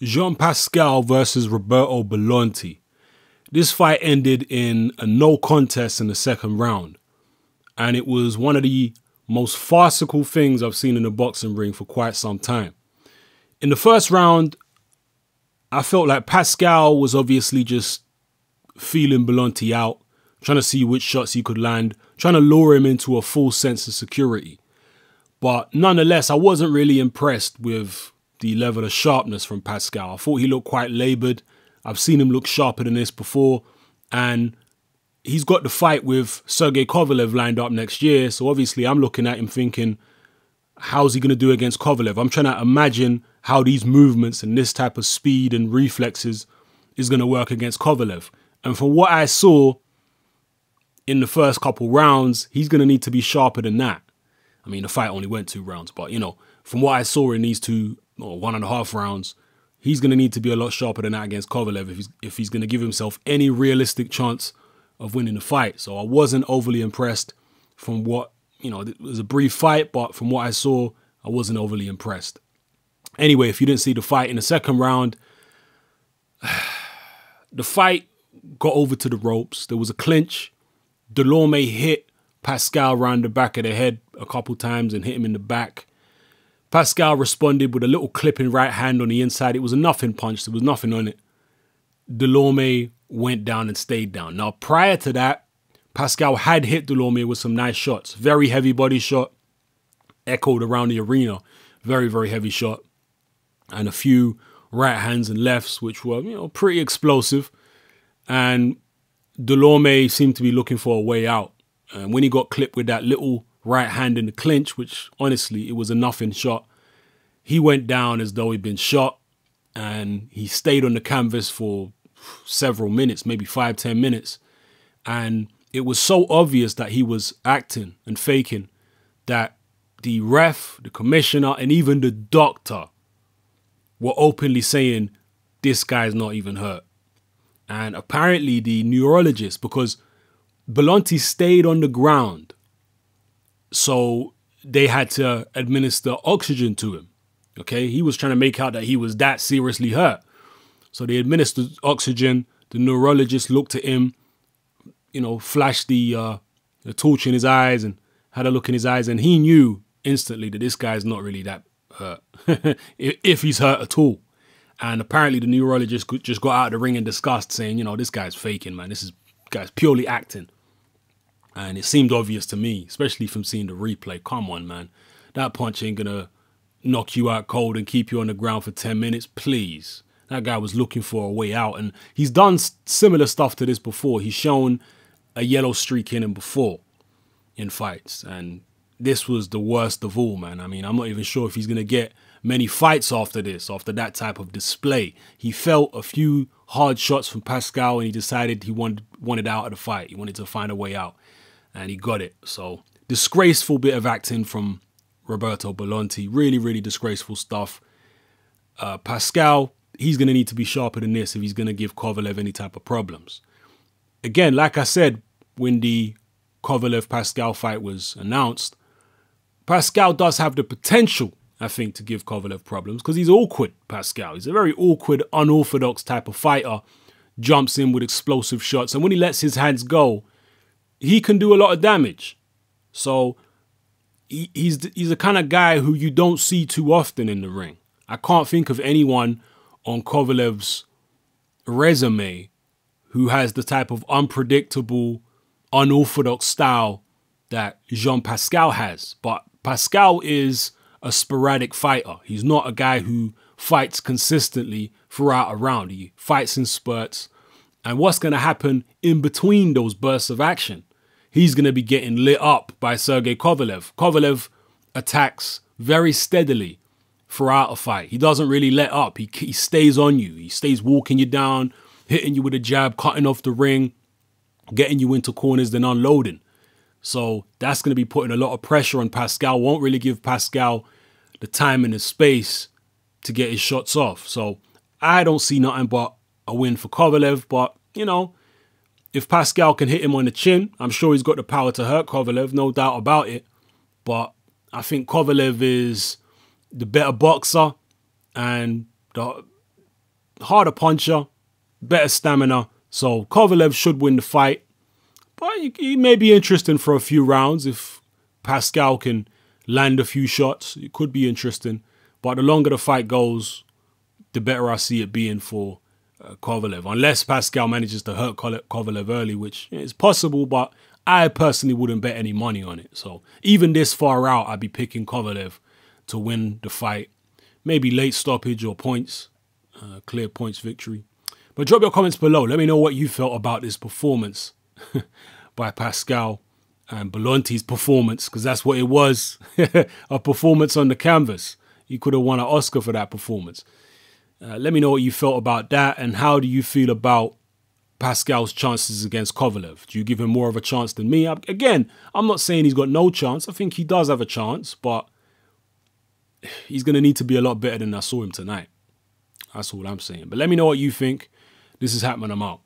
Jean Pascal versus Roberto Bolonti. This fight ended in a no contest in the second round. And it was one of the most farcical things I've seen in a boxing ring for quite some time. In the first round, I felt like Pascal was obviously just feeling Bolonti out, trying to see which shots he could land, trying to lure him into a full sense of security. But nonetheless, I wasn't really impressed with the level of sharpness from Pascal. I thought he looked quite laboured. I've seen him look sharper than this before. And he's got the fight with Sergey Kovalev lined up next year. So obviously I'm looking at him thinking, how's he going to do against Kovalev? I'm trying to imagine how these movements and this type of speed and reflexes is going to work against Kovalev. And from what I saw in the first couple rounds, he's going to need to be sharper than that. I mean, the fight only went 2 rounds, but, you know, from what I saw in these 2 or 1.5 rounds, he's going to need to be a lot sharper than that against Kovalev if he's going to give himself any realistic chance of winning the fight. So I wasn't overly impressed from what, you know, it was a brief fight, but from what I saw, I wasn't overly impressed. Anyway, if you didn't see the fight in the second round, the fight got over to the ropes. There was a clinch. Delorme hit Pascal around the back of the head a couple times and hit him in the back. Pascal responded with a little clipping right hand on the inside. It was a nothing punch. There was nothing on it. Delorme went down and stayed down. Now, prior to that, Pascal had hit Delorme with some nice shots. Very heavy body shot. Echoed around the arena. Very, very heavy shot. And a few right hands and lefts, which were, you know, pretty explosive. And Delorme seemed to be looking for a way out. And when he got clipped with that little right hand in the clinch, which honestly, it was a nothing shot, he went down as though he'd been shot. And he stayed on the canvas for several minutes, maybe 5-10 minutes. And it was so obvious that he was acting and faking that the ref, the commissioner, and even the doctor were openly saying, this guy's not even hurt. And apparently the neurologist, because Bolonti stayed on the ground, so they had to administer oxygen to him. Okay, he was trying to make out that he was that seriously hurt. So they administered oxygen. The neurologist looked at him, you know, flashed the torch in his eyes and had a look in his eyes. And he knew instantly that this guy's not really that hurt, if he's hurt at all. And apparently the neurologist just got out of the ring in disgust saying, you know, this guy's faking, man. This guy's purely acting. And it seemed obvious to me, especially from seeing the replay. Come on, man. That punch ain't going to knock you out cold and keep you on the ground for 10 minutes. Please. That guy was looking for a way out. And he's done similar stuff to this before. He's shown a yellow streak in him before in fights. And this was the worst of all, man. I mean, I'm not even sure if he's going to get many fights after this, after that type of display. He felt a few hard shots from Pascal and he decided he wanted out of the fight. He wanted to find a way out. And he got it. So, disgraceful bit of acting from Roberto Bolonti. Really, really disgraceful stuff. Pascal, he's going to need to be sharper than this if he's going to give Kovalev any type of problems. Again, like I said, when the Kovalev-Pascal fight was announced, Pascal does have the potential, I think, to give Kovalev problems because he's awkward, Pascal. He's a very awkward, unorthodox type of fighter. Jumps in with explosive shots. And when he lets his hands go, he can do a lot of damage. So he's the kind of guy who you don't see too often in the ring. I can't think of anyone on Kovalev's resume who has the type of unpredictable, unorthodox style that Jean Pascal has. But Pascal is a sporadic fighter. He's not a guy who fights consistently throughout a round. He fights in spurts. And what's going to happen in between those bursts of action? He's going to be getting lit up by Sergey Kovalev. Kovalev attacks very steadily throughout a fight. He doesn't really let up. He stays on you. He stays walking you down, hitting you with a jab, cutting off the ring, getting you into corners, then unloading. So that's going to be putting a lot of pressure on Pascal. Won't really give Pascal the time and the space to get his shots off. So I don't see nothing but a win for Kovalev. But, you know, if Pascal can hit him on the chin, I'm sure he's got the power to hurt Kovalev, no doubt about it. But I think Kovalev is the better boxer and harder puncher, better stamina. So Kovalev should win the fight. But he may be interesting for a few rounds if Pascal can land a few shots. It could be interesting. But the longer the fight goes, the better I see it being for Kovalev. Unless Pascal manages to hurt Kovalev early, which is possible, but I personally wouldn't bet any money on it. So even this far out, I'd be picking Kovalev to win the fight. Maybe late stoppage or points, clear points victory. But drop your comments below. Let me know what you felt about this performance by Pascal and Bolonti's performance, because that's what it was, a performance on the canvas. He could have won an Oscar for that performance. Let me know what you felt about that, and how do you feel about Pascal's chances against Kovalev? Do you give him more of a chance than me? Again, I'm not saying he's got no chance. I think he does have a chance, but he's going to need to be a lot better than I saw him tonight. That's all I'm saying. But let me know what you think. This is Hatman. I'm out.